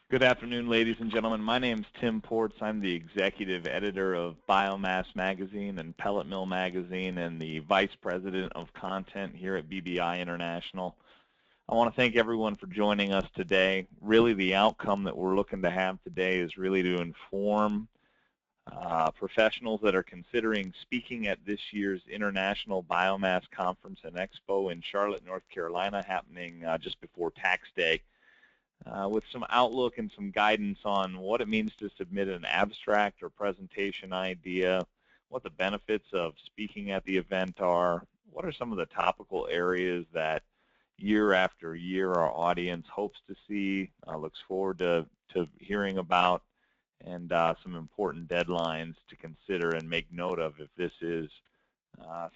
Good afternoon, ladies and gentlemen. My name's Tim Portz. I'm the executive editor of Biomass Magazine and Pellet Mill Magazine and the vice president of content here at BBI International. I want to thank everyone for joining us today. Really, the outcome that we're looking to have today is really to inform professionals that are considering speaking at this year's International Biomass Conference and Expo in Charlotte, North Carolina, happening just before Tax Day. With some outlook and some guidance on what it means to submit an abstract or presentation idea, what the benefits of speaking at the event are, what are some of the topical areas that year after year our audience hopes to see, looks forward to hearing about, and some important deadlines to consider and make note of if this is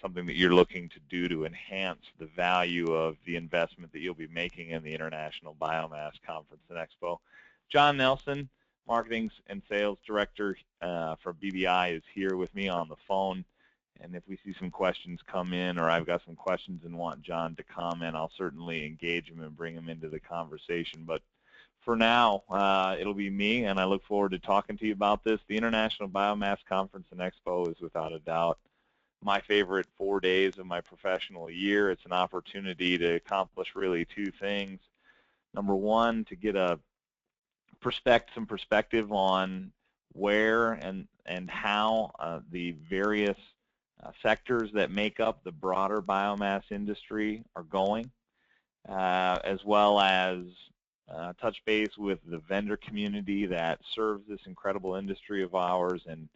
something that you're looking to do to enhance the value of the investment that you'll be making in the International Biomass Conference and Expo. John Nelson, Marketing and Sales Director for BBI, is here with me on the phone. And if we see some questions come in, or I've got some questions and want John to comment, I'll certainly engage him and bring him into the conversation. But for now, it'll be me, and I look forward to talking to you about this. The International Biomass Conference and Expo is without a doubt my favorite 4 days of my professional year. It's an opportunity to accomplish really two things. Number one, to get some perspective on where and how the various sectors that make up the broader biomass industry are going, as well as touch base with the vendor community that serves this incredible industry of ours, and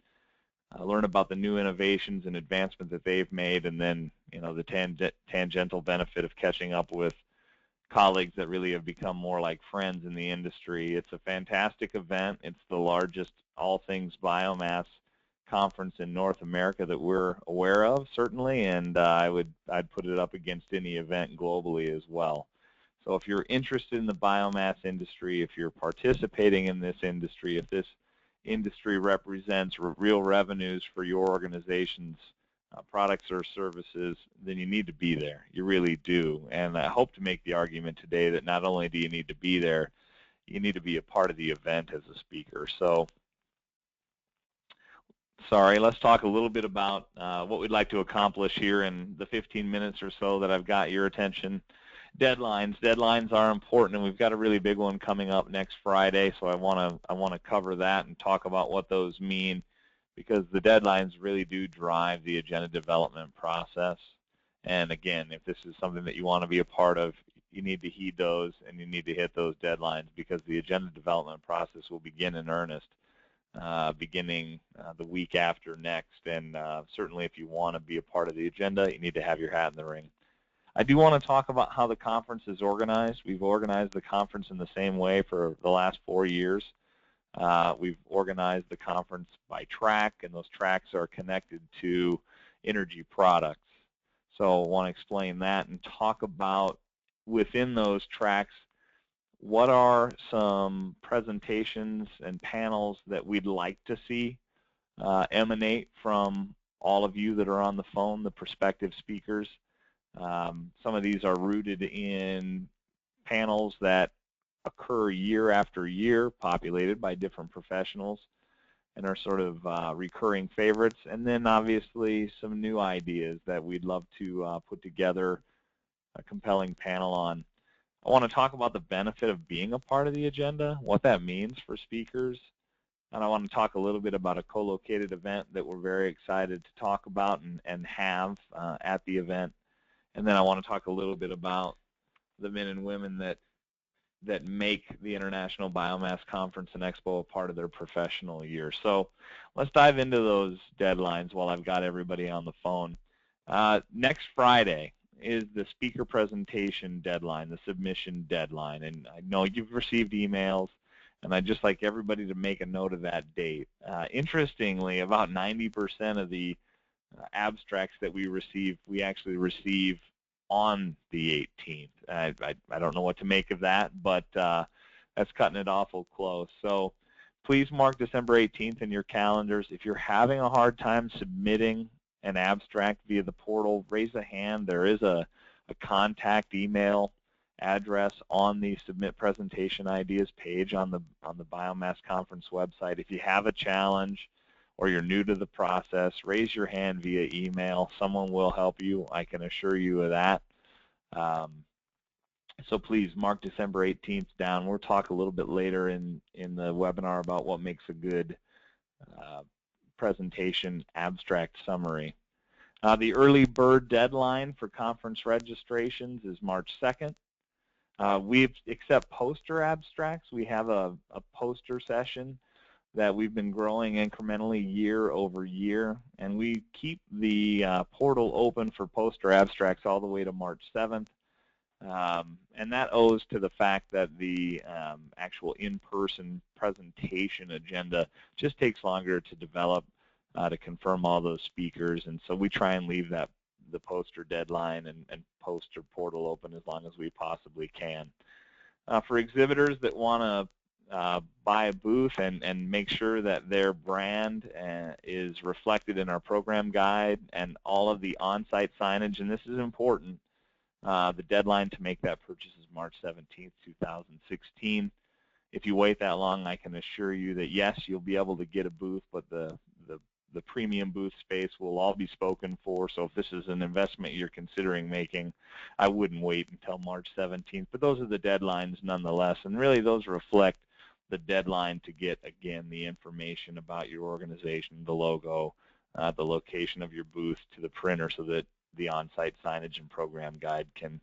learn about the new innovations and advancements that they've made, and then the tangential benefit of catching up with colleagues that really have become more like friends in the industry. It's a fantastic event. It's the largest all things biomass conference in North America that we're aware of, certainly, and I'd put it up against any event globally as well. So if you're interested in the biomass industry, if you're participating in this industry, if this industry represents real revenues for your organization's products or services, then you need to be there. You really do. And I hope to make the argument today that not only do you need to be there, you need to be a part of the event as a speaker. So, let's talk a little bit about what we'd like to accomplish here in the 15 minutes or so that I've got your attention. Deadlines are important, and we've got a really big one coming up next Friday, so I want to cover that and talk about what those mean, because the deadlines really do drive the agenda development process. And again, if this is something that you want to be a part of, you need to heed those and you need to hit those deadlines, because the agenda development process will begin in earnest beginning the week after next. And certainly if you want to be a part of the agenda, you need to have your hat in the ring. I do want to talk about how the conference is organized. We've organized the conference in the same way for the last 4 years. We've organized the conference by track, and those tracks are connected to energy products. So I want to explain that and talk about, within those tracks, what are some presentations and panels that we'd like to see emanate from all of you that are on the phone, the prospective speakers. Some of these are rooted in panels that occur year after year, populated by different professionals, and are sort of recurring favorites. And then obviously some new ideas that we'd love to put together a compelling panel on. I want to talk about the benefit of being a part of the agenda, what that means for speakers. And I want to talk a little bit about a co-located event that we're very excited to talk about and have at the event. And then I want to talk a little bit about the men and women that make the International Biomass Conference and Expo a part of their professional year. So let's dive into those deadlines while I've got everybody on the phone. Next Friday is the speaker presentation deadline, the submission deadline. And I know you've received emails, and I'd just like everybody to make a note of that date. Interestingly, about 90% of the abstracts that we actually receive on the 18th. I don't know what to make of that, but that's cutting it awful close. So please mark December 18th in your calendars. If you're having a hard time submitting an abstract via the portal, raise a hand. There is a contact email address on the Submit Presentation Ideas page on the Biomass Conference website. If you have a challenge or you're new to the process, raise your hand via email. Someone will help you. I can assure you of that. So please mark December 18th down. We'll talk a little bit later in the webinar about what makes a good presentation abstract summary. The early bird deadline for conference registrations is March 2nd. We accept poster abstracts. We have a poster session that we've been growing incrementally year over year, and we keep the portal open for poster abstracts all the way to March 7th. And that owes to the fact that the actual in-person presentation agenda just takes longer to develop, to confirm all those speakers, and so we try and leave the poster deadline and poster portal open as long as we possibly can. For exhibitors that want to buy a booth and make sure that their brand is reflected in our program guide and all of the on-site signage, and this is important, the deadline to make that purchase is March 17th, 2016. If you wait that long, I can assure you that yes, you'll be able to get a booth, but the premium booth space will all be spoken for. So if this is an investment you're considering making, I wouldn't wait until March 17th. But those are the deadlines nonetheless, and really those reflect the deadline to get, again, the information about your organization, the logo, the location of your booth to the printer so that the on-site signage and program guide can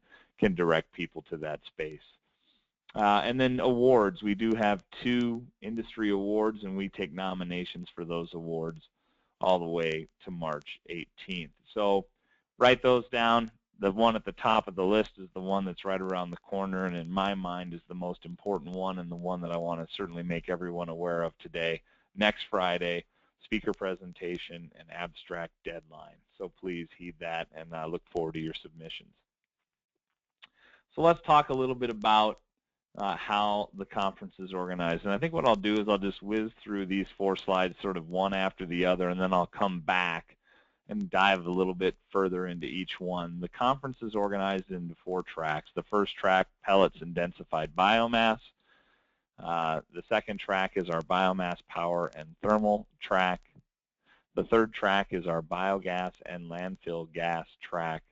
direct people to that space. And then awards. We do have 2 industry awards, and we take nominations for those awards all the way to March 18th. So write those down. The one at the top of the list is the one that's right around the corner, and in my mind is the most important one and the one that I want to certainly make everyone aware of today. Next Friday, speaker presentation and abstract deadline. So please heed that, and I look forward to your submissions. So let's talk a little bit about how the conference is organized. And I think what I'll do is I'll just whiz through these 4 slides sort of one after the other, and then I'll come back and dive a little bit further into each one. The conference is organized into 4 tracks. The first track, pellets and densified biomass. The second track is our biomass power and thermal track. The third track is our biogas and landfill gas track.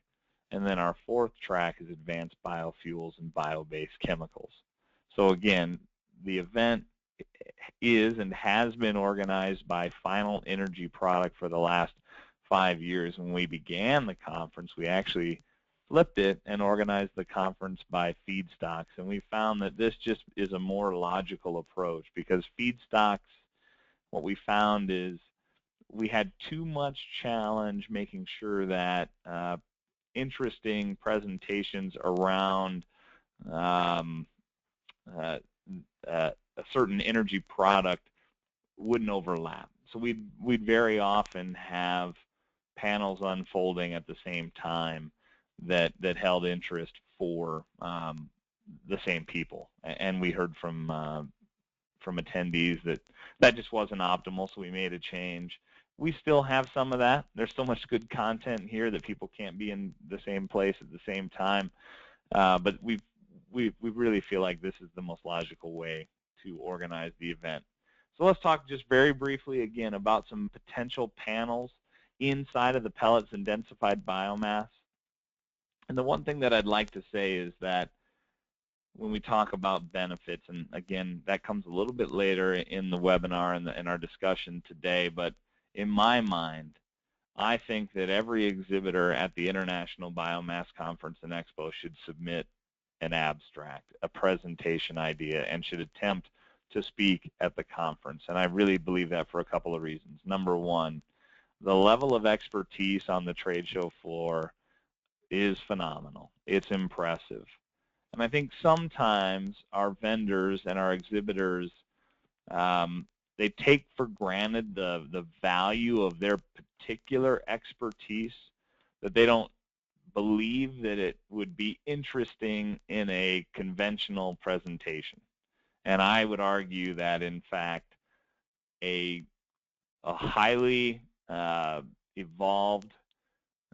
And then our 4th track is advanced biofuels and bio-based chemicals. So again, the event is and has been organized by Final Energy Product for the last 5 years. When we began the conference, we actually flipped it and organized the conference by feedstocks. And we found that this just is a more logical approach, because feedstocks, what we found is we had too much challenge making sure that interesting presentations around a certain energy product wouldn't overlap. So we'd very often have panels unfolding at the same time that held interest for the same people, and we heard from attendees that just wasn't optimal, so we made a change. We still have some of that. There's so much good content here that people can't be in the same place at the same time, but we really feel like this is the most logical way to organize the event. So let's talk just very briefly again about some potential panels inside of the pellets and densified biomass. And the one thing that I'd like to say is that when we talk about benefits, and again, that comes a little bit later in the webinar and in our discussion today, but in my mind, I think that every exhibitor at the International Biomass Conference and Expo should submit an abstract, a presentation idea, and should attempt to speak at the conference. And I really believe that for a couple of reasons. Number one, the level of expertise on the trade show floor is phenomenal. It's impressive. And I think sometimes our vendors and our exhibitors, they take for granted the value of their particular expertise, that they don't believe that it would be interesting in a conventional presentation. And I would argue that, in fact, a highly evolved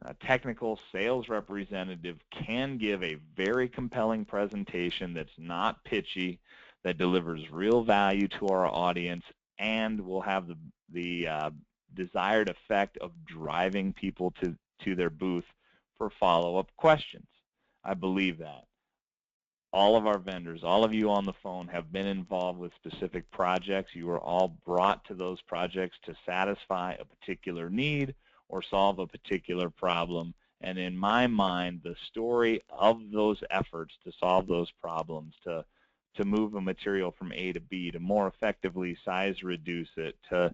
A technical sales representative can give a very compelling presentation that's not pitchy, that delivers real value to our audience, and will have the desired effect of driving people to their booth for follow-up questions. I believe that. All of our vendors, all of you on the phone have been involved with specific projects. You are all brought to those projects to satisfy a particular need or solve a particular problem. And in my mind, the story of those efforts to solve those problems, to move a material from A to B, to more effectively size reduce it, to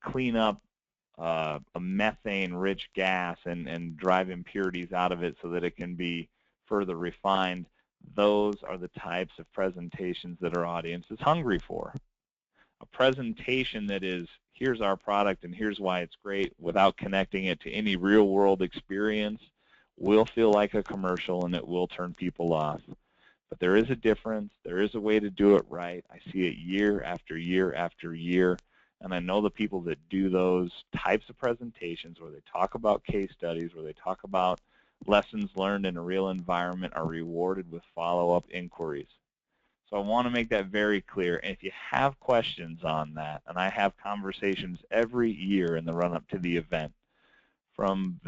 clean up a methane-rich gas and drive impurities out of it so that it can be further refined, those are the types of presentations that our audience is hungry for. A presentation that is, here's our product and here's why it's great, without connecting it to any real-world experience, will feel like a commercial and it will turn people off. But there is a difference. There is a way to do it right. I see it year after year after year. And I know the people that do those types of presentations where they talk about case studies, where they talk about lessons learned in a real environment, are rewarded with follow-up inquiries. So I want to make that very clear. And if you have questions on that, and I have conversations every year in the run-up to the event from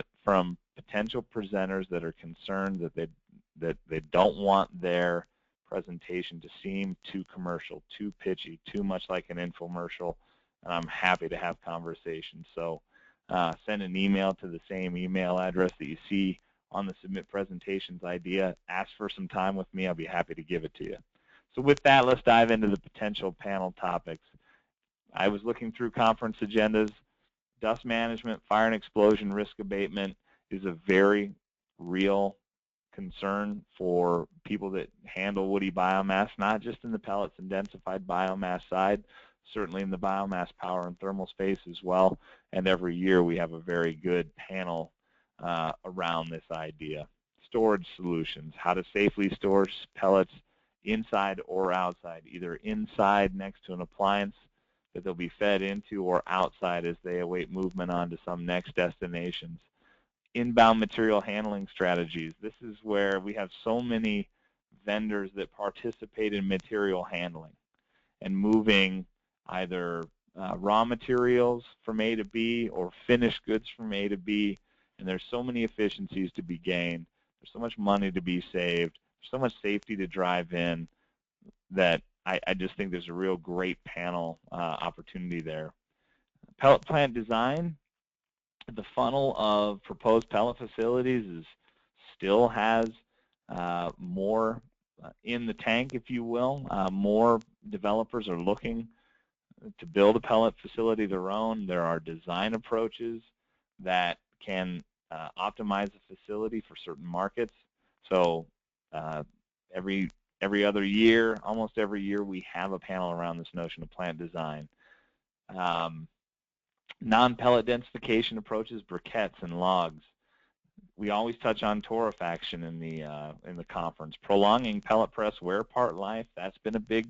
potential presenters that are concerned that they don't want their presentation to seem too commercial, too pitchy, too much like an infomercial, and I'm happy to have conversations. So send an email to the same email address that you see on the Submit Presentations idea. Ask for some time with me. I'll be happy to give it to you. So with that, let's dive into the potential panel topics. I was looking through conference agendas. Dust management, fire and explosion risk abatement is a very real concern for people that handle woody biomass, not just in the pellets and densified biomass side, certainly in the biomass power and thermal space as well. And every year we have a very good panel around this idea. Storage solutions, how to safely store pellets inside or outside, either inside next to an appliance that they'll be fed into, or outside as they await movement on to some next destinations. Inbound material handling strategies. This is where we have so many vendors that participate in material handling and moving either raw materials from A to B or finished goods from A to B. And there's so many efficiencies to be gained. There's so much money to be saved. There's so much safety to drive in that I just think there's a real great panel opportunity there. Pellet plant design. The funnel of proposed pellet facilities still has more in the tank, if you will. More developers are looking to build a pellet facility of their own. There are design approaches that can optimize a facility for certain markets. So every other year, almost every year, we have a panel around this notion of plant design. Non-pellet densification approaches, briquettes and logs. We always touch on torrefaction in the conference. Prolonging pellet press wear part life, that's been a big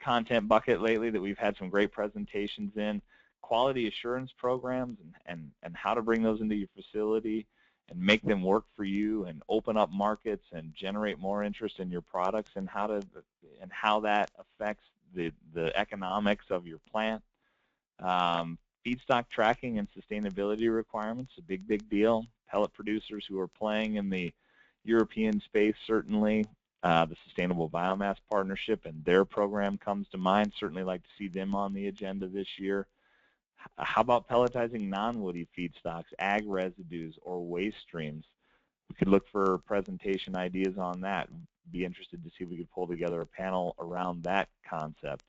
content bucket lately that we've had some great presentations in. Quality assurance programs and how to bring those into your facility and make them work for you and open up markets and generate more interest in your products, and how that affects the economics of your plant. Feedstock tracking and sustainability requirements, a big deal. Pellet producers who are playing in the European space, certainly. The Sustainable Biomass Partnership and their program comes to mind. Certainly like to see them on the agenda this year. How about pelletizing non-woody feedstocks, ag residues, or waste streams? We could look for presentation ideas on that. Be interested to see if we could pull together a panel around that concept.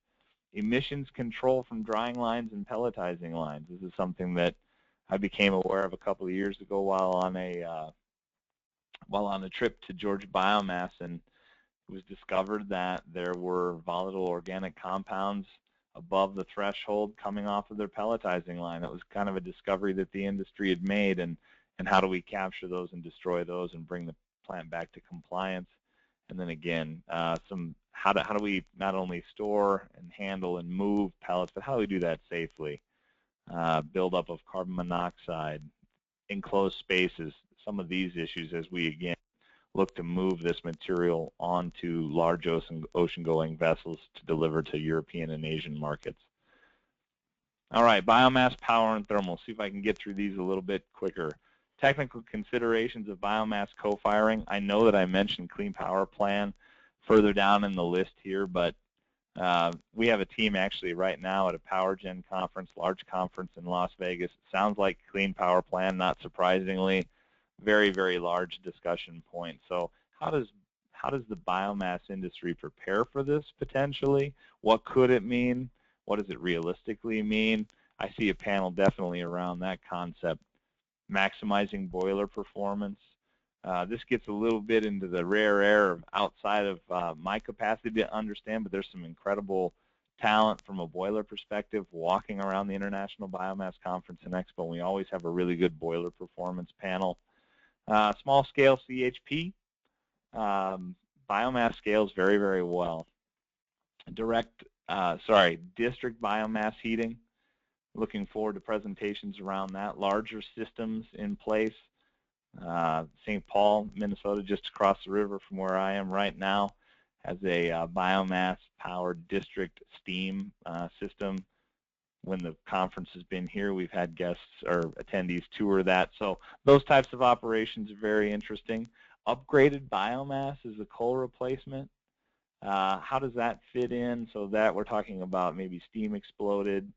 Emissions control from drying lines and pelletizing lines. This is something that I became aware of a couple of years ago while on a trip to Georgia Biomass, and it was discovered that there were volatile organic compounds above the threshold coming off of their pelletizing line. That was kind of a discovery that the industry had made, and how do we capture those and destroy those and bring the plant back to compliance? And then again, how do we not only store and handle and move pellets, but how do we do that safely? buildup of carbon monoxide, enclosed spaces, some of these issues as we again look to move this material onto large ocean-going vessels to deliver to European and Asian markets. All right, biomass, power, and thermal. See if I can get through these a little bit quicker. Technical considerations of biomass co-firing. I know that I mentioned Clean Power Plan further down in the list here, but we have a team actually right now at a PowerGen conference, large conference in Las Vegas. Sounds like Clean Power Plan, not surprisingly. Very, very large discussion point. So how does the biomass industry prepare for this potentially? What could it mean? What does it realistically mean? I see a panel definitely around that concept. Maximizing boiler performance. This gets a little bit into the rare air outside of my capacity to understand, but there's some incredible talent from a boiler perspective walking around the International Biomass Conference and Expo. We always have a really good boiler performance panel. Small scale CHP. Biomass scales very, very well. District biomass heating. Looking forward to presentations around that. Larger systems in place. St. Paul, Minnesota, just across the river from where I am right now, has a biomass-powered district steam system. When the conference has been here, we've had guests or attendees tour that. So those types of operations are very interesting. Upgraded biomass as a coal replacement. How does that fit in? So that we're talking about maybe steam exploded,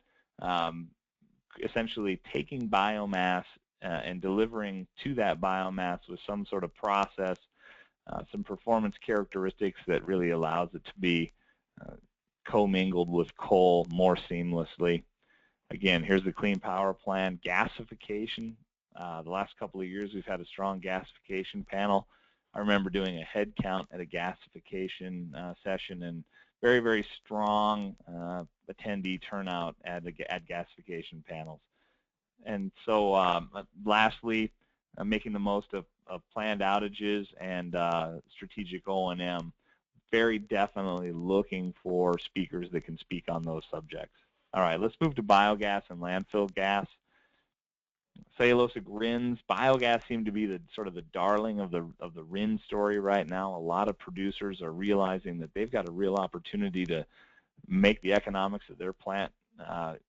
essentially taking biomass and delivering to that biomass with some sort of process, some performance characteristics that really allows it to be commingled with coal more seamlessly. Again, here's the Clean Power Plan. Gasification. The last couple of years we've had a strong gasification panel. I remember doing a head count at a gasification session, and very, very strong attendee turnout at gasification panels. And so lastly, making the most of planned outages and strategic O&M. Very definitely looking for speakers that can speak on those subjects. All right, let's move to biogas and landfill gas. Cellulosic RINs. Biogas seem to be the sort of the darling of the RIN story right now. A lot of producers are realizing that they've got a real opportunity to make the economics of their plant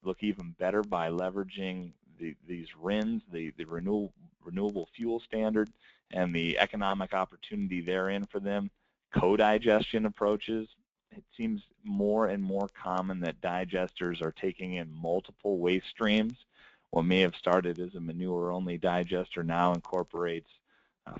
look even better by leveraging these RINs, the renewable fuel standard, and the economic opportunity therein for them. Co-digestion approaches. It seems more and more common that digesters are taking in multiple waste streams. What may have started as a manure-only digester now incorporates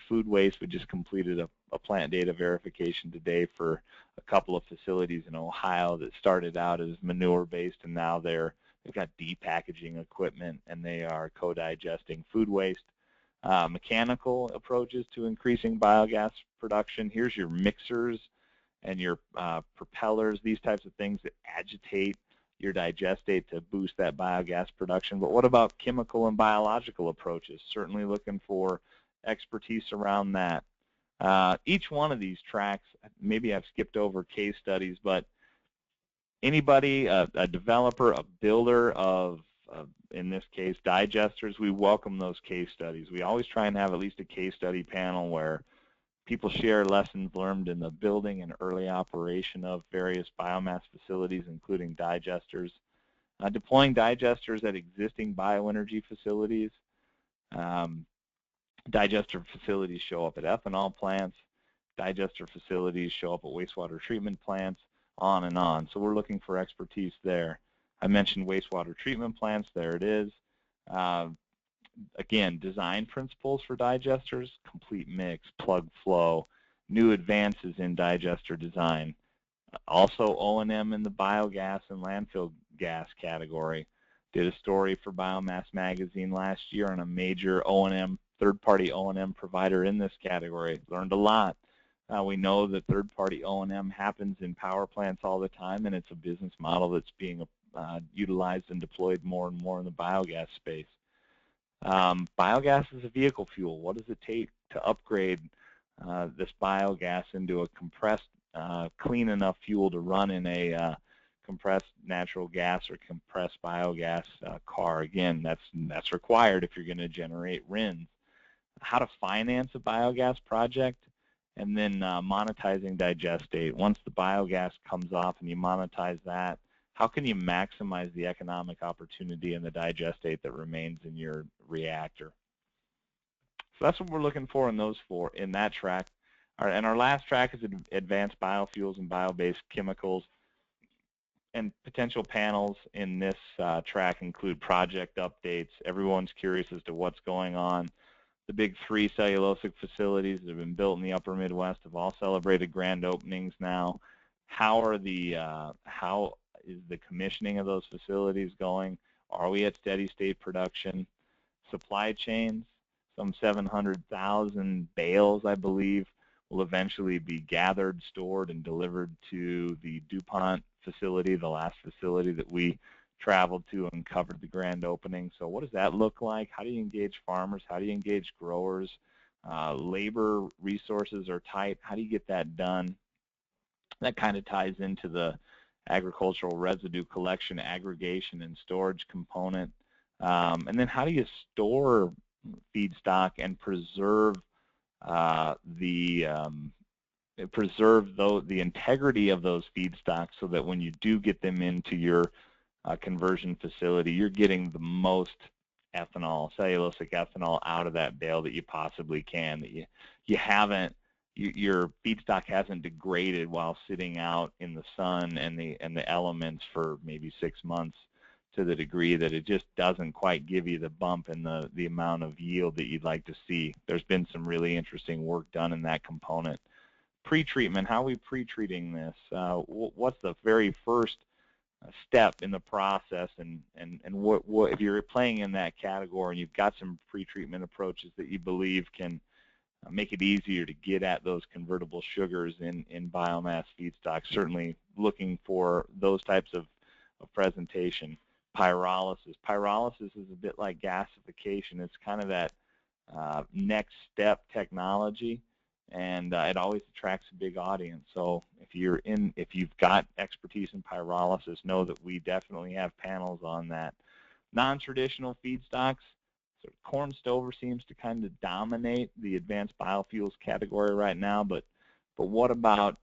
food waste. We just completed a plant data verification today for a couple of facilities in Ohio that started out as manure-based, and now they've got depackaging equipment, and they are co-digesting food waste. Mechanical approaches to increasing biogas production. Here's your mixers and your propellers, these types of things that agitate your digestate to boost that biogas production. But what about chemical and biological approaches? Certainly looking for expertise around that. Each one of these tracks, maybe I've skipped over case studies, but anybody, a developer, a builder of in this case, digesters, we welcome those case studies. We always try and have at least a case study panel where people share lessons learned in the building and early operation of various biomass facilities, including digesters. Deploying digesters at existing bioenergy facilities. Digester facilities show up at ethanol plants. Digester facilities show up at wastewater treatment plants, on and on. So we're looking for expertise there. I mentioned wastewater treatment plants. There it is. Again, design principles for digesters, complete mix, plug flow, new advances in digester design. Also O&M in the biogas and landfill gas category. Did a story for Biomass Magazine last year on a major O&M, third-party O&M provider in this category. Learned a lot. We know that third-party O&M happens in power plants all the time, and it's a business model that's being utilized and deployed more and more in the biogas space. Biogas is a vehicle fuel. What does it take to upgrade this biogas into a compressed, clean enough fuel to run in a compressed natural gas or compressed biogas car. Again, that's required if you're going to generate RINs. How to finance a biogas project, and then monetizing digestate. Once the biogas comes off and you monetize that, how can you maximize the economic opportunity in the digestate that remains in your reactor? So that's what we're looking for in that track. And our last track is advanced biofuels and bio-based chemicals. And potential panels in this track include project updates. Everyone's curious as to what's going on. The big 3 cellulosic facilities that have been built in the upper Midwest have all celebrated grand openings now. How is the commissioning of those facilities going? Are we at steady state production? Supply chains, some 700,000 bales, I believe, will eventually be gathered, stored, and delivered to the DuPont facility, the last facility that we traveled to and covered the grand opening. So what does that look like? How do you engage farmers? How do you engage growers? Labor resources are tight. How do you get that done? That kind of ties into the agricultural residue collection, aggregation, and storage component. And then how do you store feedstock and preserve the integrity of those feedstocks so that when you do get them into your conversion facility, you're getting the most ethanol, cellulosic ethanol, out of that bale that you possibly can. That your feedstock hasn't degraded while sitting out in the sun and the elements for maybe 6 months, to the degree that it just doesn't quite give you the bump in the amount of yield that you'd like to see. There's been some really interesting work done in that component. Pre-treatment, how are we pre-treating this? What's the very first step in the process, and what if you're playing in that category and you've got some pre-treatment approaches that you believe can make it easier to get at those convertible sugars in biomass feedstock? Certainly looking for those types of presentation. Pyrolysis. Pyrolysis is a bit like gasification. It's kind of that next step technology, and it always attracts a big audience. So if you've got expertise in pyrolysis, know that we definitely have panels on that. Non-traditional feedstocks, so corn stover seems to kind of dominate the advanced biofuels category right now, but what about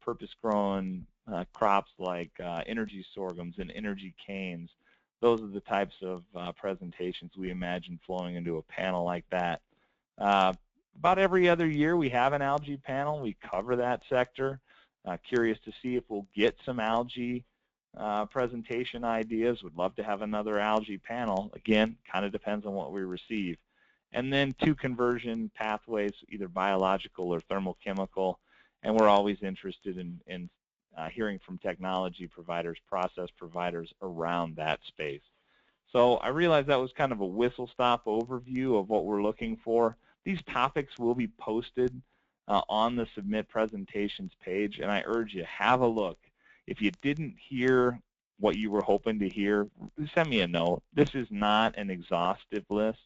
purpose-grown crops like energy sorghums and energy canes? Those are the types of presentations we imagine flowing into a panel like that. About every other year we have an algae panel. We cover that sector. Curious to see if we'll get some algae presentation ideas. Would love to have another algae panel. Again, kind of depends on what we receive. And then 2 conversion pathways, either biological or thermochemical, and we're always interested in hearing from technology providers, process providers around that space. So I realize that was kind of a whistle-stop overview of what we're looking for. These topics will be posted on the Submit Presentations page, and I urge you, have a look. If you didn't hear what you were hoping to hear, send me a note. This is not an exhaustive list.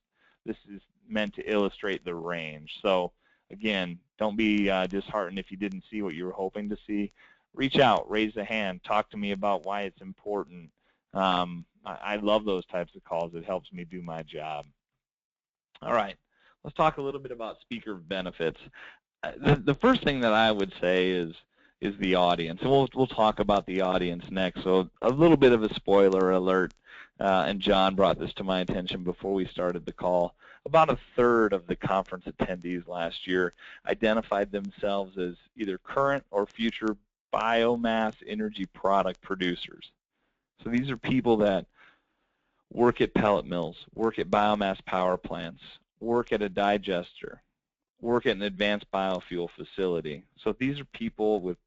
This is meant to illustrate the range. So again, don't be disheartened if you didn't see what you were hoping to see. Reach out, raise a hand, talk to me about why it's important. I love those types of calls. It helps me do my job. All right, let's talk a little bit about speaker benefits. The first thing that I would say is the audience, and we'll talk about the audience next. So a little bit of a spoiler alert, and John brought this to my attention before we started the call. About a third of the conference attendees last year identified themselves as either current or future biomass energy product producers. So these are people that work at pellet mills, work at biomass power plants, work at a digester, work at an advanced biofuel facility. So these are people with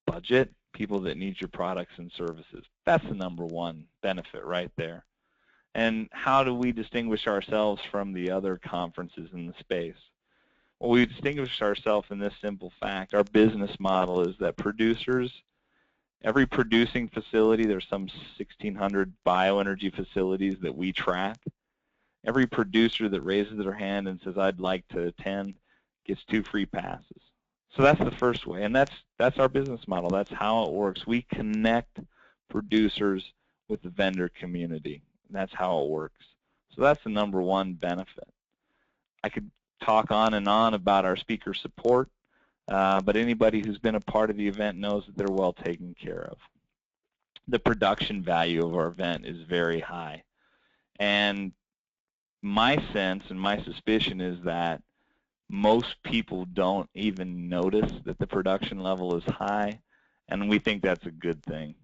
budget, people that need your products and services. That's the #1 benefit right there. And how do we distinguish ourselves from the other conferences in the space? Well, we distinguish ourselves in this simple fact. Our business model is that producers, every producing facility, there's some 1,600 bioenergy facilities that we track. Every producer that raises their hand and says, I'd like to attend, gets 2 free passes. So that's the first way, and that's our business model. That's how it works. We connect producers with the vendor community. And that's how it works. So that's the number one benefit. I could talk on and on about our speaker support, but anybody who's been a part of the event knows that they're well taken care of. The production value of our event is very high. And my sense and my suspicion is that most people don't even notice that the production level is high, and we think that's a good thing.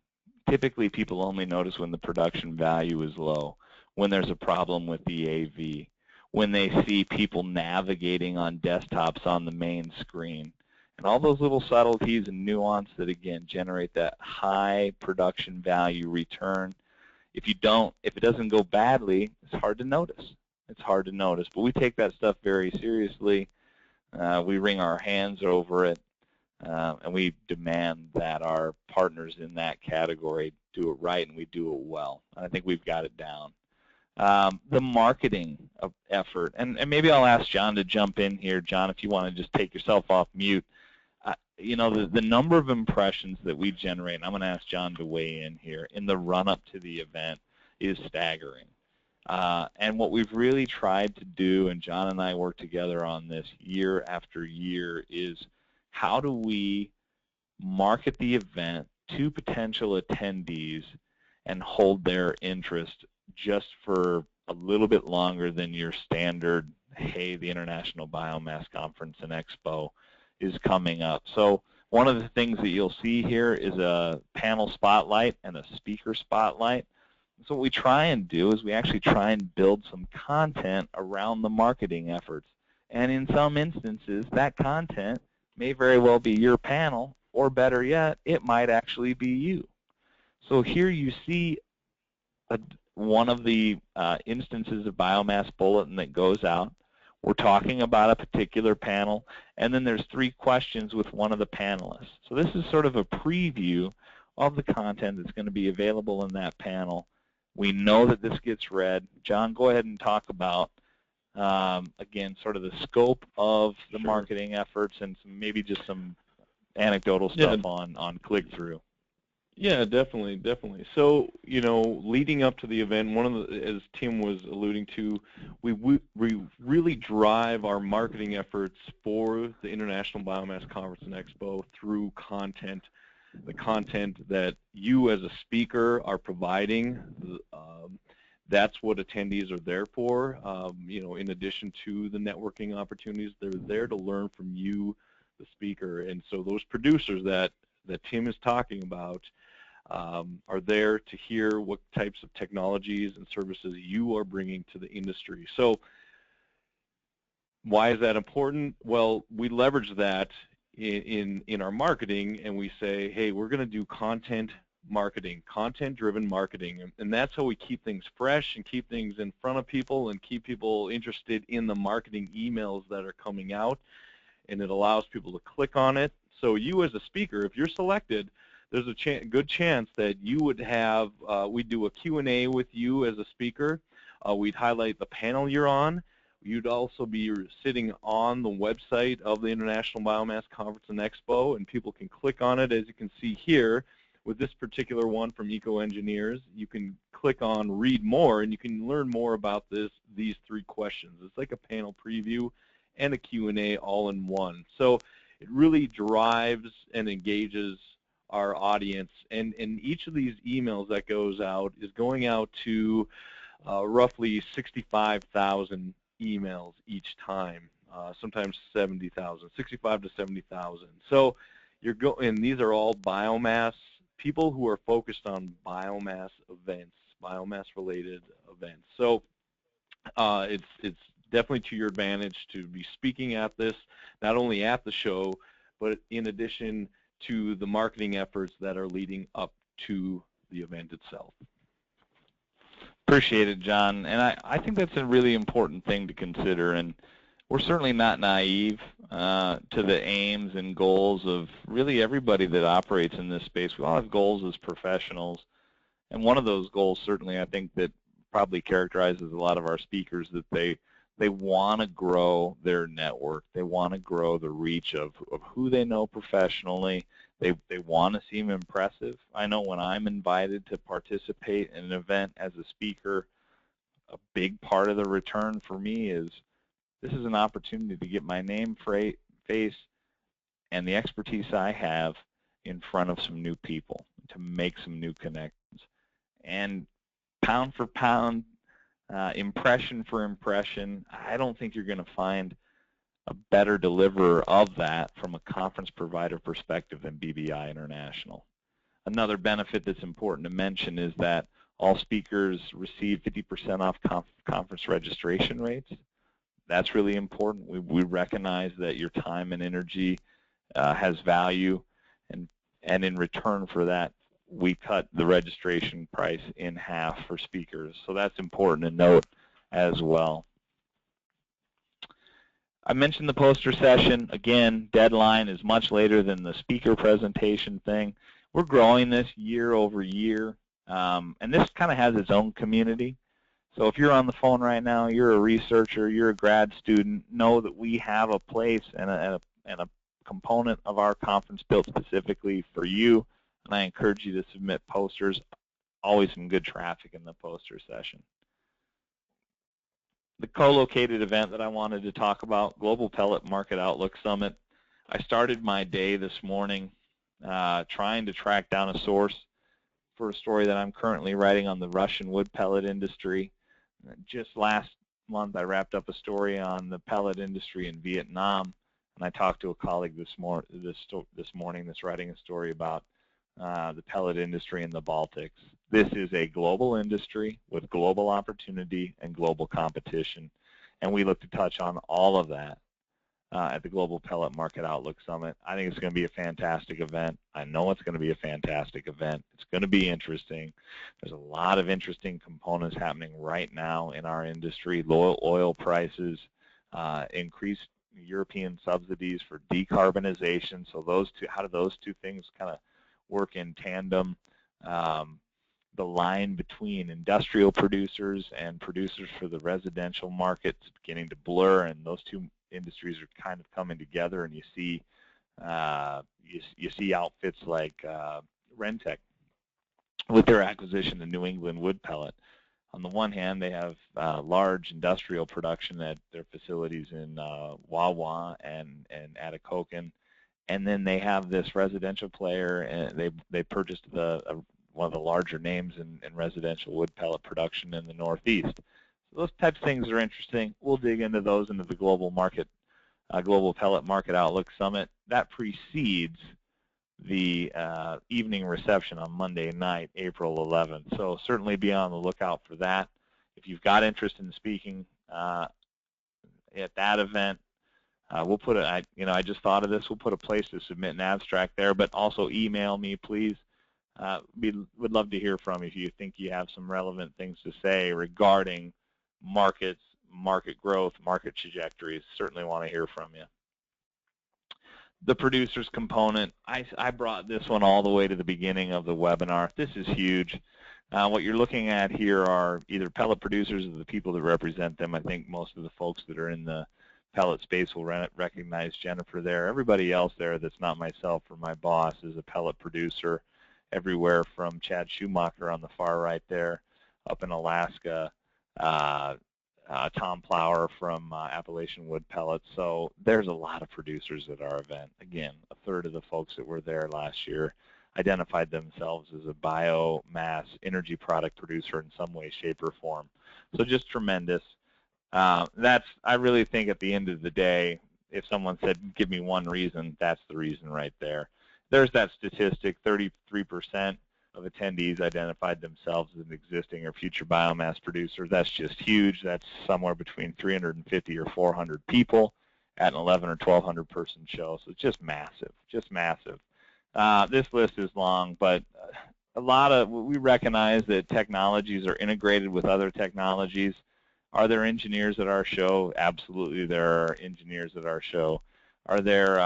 Typically, people only notice when the production value is low, when there's a problem with the AV, when they see people navigating on desktops on the main screen, and all those little subtleties and nuance that, again, generate that high production value return. If it doesn't go badly, it's hard to notice. It's hard to notice, but we take that stuff very seriously. We wring our hands over it, and we demand that our partners in that category do it right, and we do it well. And I think we've got it down. The marketing effort, and maybe I'll ask John to jump in here. John, if you want to just take yourself off mute. You know, the number of impressions that we generate, and I'm going to ask John to weigh in here, in the run-up to the event is staggering. And what we've really tried to do, and John and I work together on this year after year, is how do we market the event to potential attendees and hold their interest just for a little bit longer than your standard, hey, the International Biomass Conference and Expo is coming up. So one of the things that you'll see here is a panel spotlight and a speaker spotlight. So what we try and do is we actually try and build some content around the marketing efforts. And in some instances, that content may very well be your panel, or better yet, it might actually be you. So here you see one of the instances of Biomass Bulletin that goes out. We're talking about a particular panel, and then there's 3 questions with one of the panelists. So this is sort of a preview of the content that's going to be available in that panel. We know that this gets read. John, go ahead and talk about, again, sort of the scope of the marketing efforts and maybe just some anecdotal stuff on click-through. Yeah, definitely, definitely. So, you know, leading up to the event, one of the, as Tim was alluding to, we really drive our marketing efforts for the International Biomass Conference and Expo through content, the content that you as a speaker are providing. That's what attendees are there for. You know, in addition to the networking opportunities, they're there to learn from you, the speaker. And so those producers that Tim is talking about are there to hear what types of technologies and services you are bringing to the industry. So why is that important? Well, we leverage that in our marketing, and we say, hey, we're going to do content marketing, content-driven marketing, and that's how we keep things fresh and keep things in front of people and keep people interested in the marketing emails that are coming out, and it allows people to click on it. So you as a speaker, if you're selected, there's a good chance that you would have, we'd do a Q&A with you as a speaker. We'd highlight the panel you're on. You'd also be sitting on the website of the International Biomass Conference and Expo, and people can click on it, as you can see here. With this particular one from Eco Engineers, you can click on Read More, and you can learn more about these 3 questions. It's like a panel preview and a Q&A all in one. So it really drives and engages our audience, and each of these emails that goes out is going out to roughly 65,000 emails each time, sometimes 70,000, 65 to 70,000. So and these are all biomass, people who are focused on biomass events, biomass-related events. So it's definitely to your advantage to be speaking at this, not only at the show, but in addition to the marketing efforts that are leading up to the event itself. Appreciate it, John. And I think that's a really important thing to consider. And we're certainly not naive to the aims and goals of really everybody that operates in this space. We all have goals as professionals. And one of those goals, certainly, I think that probably characterizes a lot of our speakers, that They want to grow their network. They want to grow the reach of who they know professionally. They want to seem impressive. I know when I'm invited to participate in an event as a speaker, a big part of the return for me is this is an opportunity to get my name, face, and the expertise I have in front of some new people, to make some new connections. And pound for pound, impression for impression, I don't think you're going to find a better deliverer of that from a conference provider perspective than BBI International. Another benefit that's important to mention is that all speakers receive 50% off conference registration rates. That's really important. We recognize that your time and energy has value, and in return for that, we cut the registration price in half for speakers. So that's important to note as well. I mentioned the poster session. Again, deadline is much later than the speaker presentation thing. We're growing this year over year, and this kind of has its own community. So if you're on the phone right now, you're a researcher, you're a grad student, know that we have a place and a component of our conference built specifically for you, and I encourage you to submit posters. Always some good traffic in the poster session. The co-located event that I wanted to talk about, Global Pellet Market Outlook Summit. I started my day this morning trying to track down a source for a story that I'm currently writing on the Russian wood pellet industry. Just last month, I wrapped up a story on the pellet industry in Vietnam, and I talked to a colleague this morning that's writing a story about the pellet industry in the Baltics. This is a global industry with global opportunity and global competition, and we look to touch on all of that at the Global Pellet Market Outlook Summit. I think it's going to be a fantastic event. I know it's going to be a fantastic event. It's going to be interesting. There's a lot of interesting components happening right now in our industry. Low oil prices, increased European subsidies for decarbonization. So those two, how do those two things kind of work in tandem? The line between industrial producers and producers for the residential market is beginning to blur, and those two industries are kind of coming together, and you see outfits like Rentec with their acquisition of New England Wood Pellet. On the one hand, they have large industrial production at their facilities in Wawa and Atikokan, and then they have this residential player, and they purchased one of the larger names in residential wood pellet production in the Northeast. So those types of things are interesting. We'll dig into those into the Global Pellet Market Outlook Summit. That precedes the evening reception on Monday night, April 11th. So certainly be on the lookout for that. If you've got interest in speaking at that event, we'll put I just thought of this. We'll put a place to submit an abstract there, but also email me, please. We would love to hear from you if you think you have some relevant things to say regarding markets, market growth, market trajectories. Certainly want to hear from you. The producers component, I brought this one all the way to the beginning of the webinar. This is huge. What you're looking at here are either pellet producers or the people that represent them. I think most of the folks that are in the pellet space will recognize Jennifer there. Everybody else there that's not myself or my boss is a pellet producer, everywhere from Chad Schumacher on the far right there, up in Alaska, Tom Plower from Appalachian Wood Pellets. So there's a lot of producers at our event. Again, a third of the folks that were there last year identified themselves as a biomass energy product producer in some way, shape, or form. So just tremendous. I really think at the end of the day, if someone said, give me one reason, that's the reason right there. There's that statistic, 33% of attendees identified themselves as an existing or future biomass producer. That's just huge. That's somewhere between 350 or 400 people at an 11 or 1,200 person show. So it's just massive, just massive. This list is long, but we recognize that technologies are integrated with other technologies. Are there engineers at our show? Absolutely, there are engineers at our show. Are there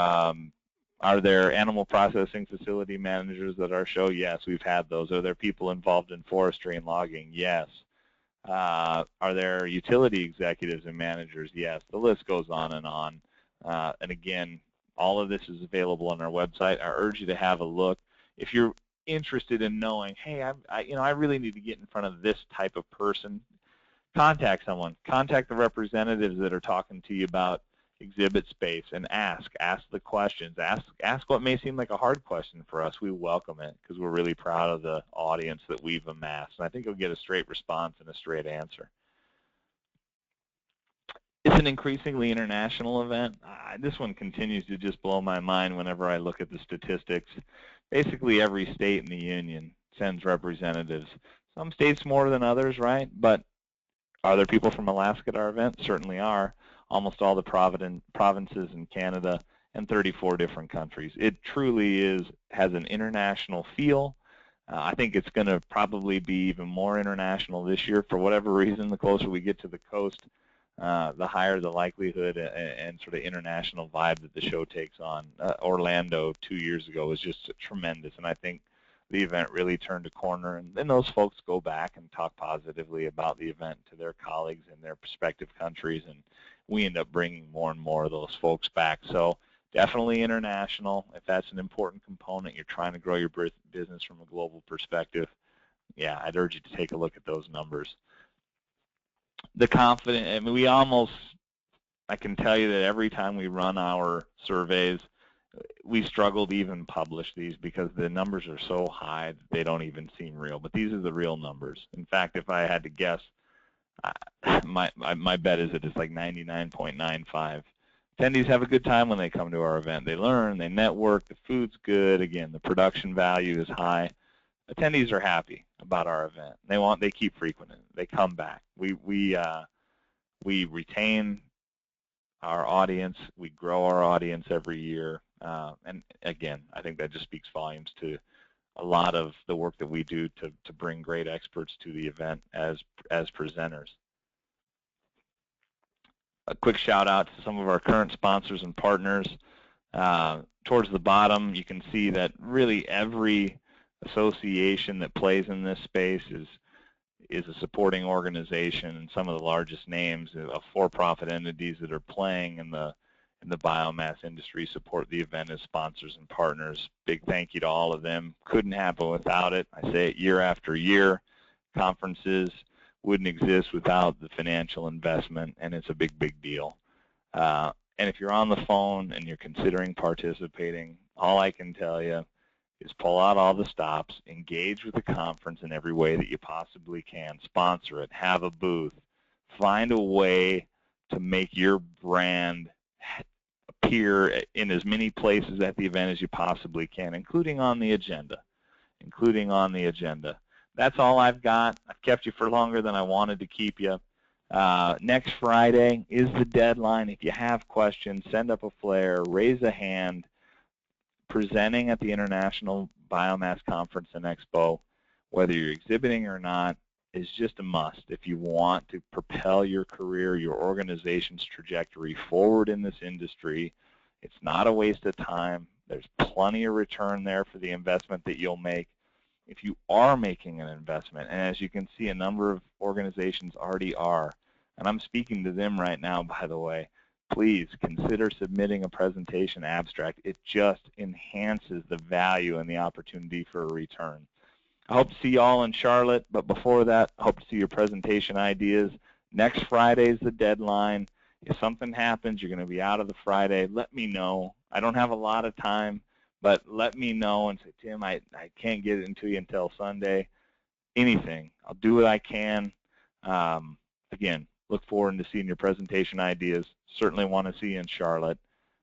animal processing facility managers at our show? Yes, we've had those. Are there people involved in forestry and logging? Yes. Are there utility executives and managers? Yes, the list goes on and on. And again, all of this is available on our website. I urge you to have a look. If you're interested in knowing, hey, I really need to get in front of this type of person, contact someone. Contact the representatives that are talking to you about exhibit space and ask the questions. Ask what may seem like a hard question for us. We welcome it because we're really proud of the audience that we've amassed. And I think you'll get a straight response and a straight answer. It's an increasingly international event. This one continues to just blow my mind whenever I look at the statistics. Basically every state in the union sends representatives. Some states more than others, right? But are there people from Alaska at our event? Certainly are. Almost all the provinces in Canada and 34 different countries. It truly has an international feel. I think it's going to probably be even more international this year for whatever reason. The closer we get to the coast, the higher the likelihood and sort of international vibe that the show takes on. Orlando 2 years ago was just tremendous, and I think the event really turned a corner, and then those folks go back and talk positively about the event to their colleagues in their respective countries, and we end up bringing more and more of those folks back. So definitely international. If that's an important component, you're trying to grow your business from a global perspective, yeah, I'd urge you to take a look at those numbers. The confidence, I mean, I can tell you that every time we run our surveys, we struggle to even publish these because the numbers are so high that they don't even seem real. But these are the real numbers. In fact, if I had to guess, my bet is that it's like 99.95. Attendees have a good time when they come to our event. They learn, they network, the food's good. Again, the production value is high. Attendees are happy about our event. They keep frequenting. They come back. We retain our audience. We grow our audience every year. And again, I think that just speaks volumes to a lot of the work that we do to bring great experts to the event as presenters. A quick shout out to some of our current sponsors and partners. Towards the bottom, you can see that really every association that plays in this space is a supporting organization, and some of the largest names of for-profit entities that are playing in the biomass industry support the event as sponsors and partners. Big thank you to all of them. Couldn't happen without it. I say it year after year. Conferences wouldn't exist without the financial investment, and it's a big, big deal. And if you're on the phone and you're considering participating, all I can tell you is pull out all the stops, engage with the conference in every way that you possibly can, sponsor it, have a booth, find a way to make your brand appear in as many places at the event as you possibly can, including on the agenda. That's all I've got. I've kept you for longer than I wanted to keep you. Next Friday is the deadline. If you have questions, send up a flare, raise a hand. Presenting at the International Biomass Conference and Expo, whether you're exhibiting or not, is just a must if you want to propel your career, your organization's trajectory forward in this industry. It's not a waste of time. There's plenty of return there for the investment that you'll make. If you are making an investment, and as you can see, a number of organizations already are, and I'm speaking to them right now, by the way, please consider submitting a presentation abstract. It just enhances the value and the opportunity for a return. I hope to see you all in Charlotte, but before that, I hope to see your presentation ideas. Next Friday is the deadline. If something happens, you're going to be out of the Friday, let me know. I don't have a lot of time, but let me know and say, Tim, I can't get it into you until Sunday. Anything. I'll do what I can. Again, look forward to seeing your presentation ideas. Certainly want to see you in Charlotte.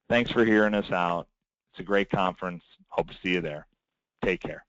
Thanks for hearing us out. It's a great conference. Hope to see you there. Take care.